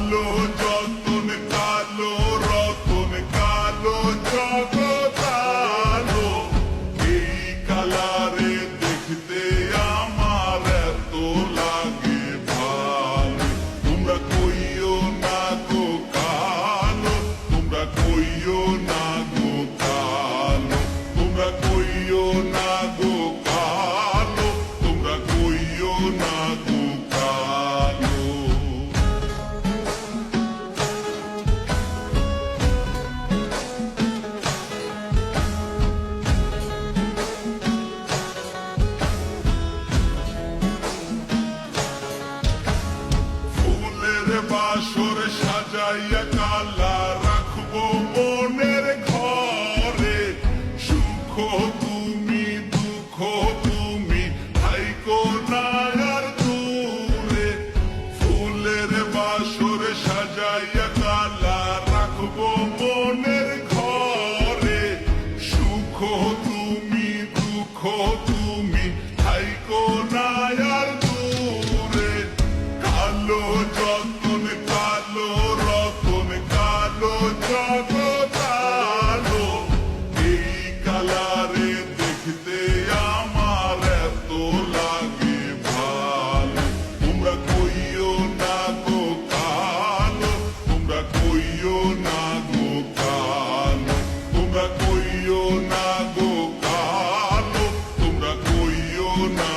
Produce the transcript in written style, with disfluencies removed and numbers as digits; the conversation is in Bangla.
কালো যতন কালো রতন কালো জগৎ আলো এই কালারে দেখতে আমার এত লাগে ভালো তোমরা কইও না গো কালো তোমরা কইও না গো কালো তোমরা কইও না গো কালো তোমরা কইও না গো কালো ফুলের বাসর সাজাইয়া কালা রাখবো মনের ঘরে সুখ তুমি দুঃখ তুমি থাইকো না আর দূরে ফুলের বাসর সাজাইয়া কালা রাখবো মনের ঘরে সুখ তুমি দুঃখ তুমি থাইকো না আর দূরে কালো যতন কালো রতন কালো জগৎ আলো এই কালারে দেখতে আমার এত লাগে ভালো তোমরা কইও না গো কালো তোমরা কইও না গো কালো তোমরা কইও না গো কালো তোমরা কইও না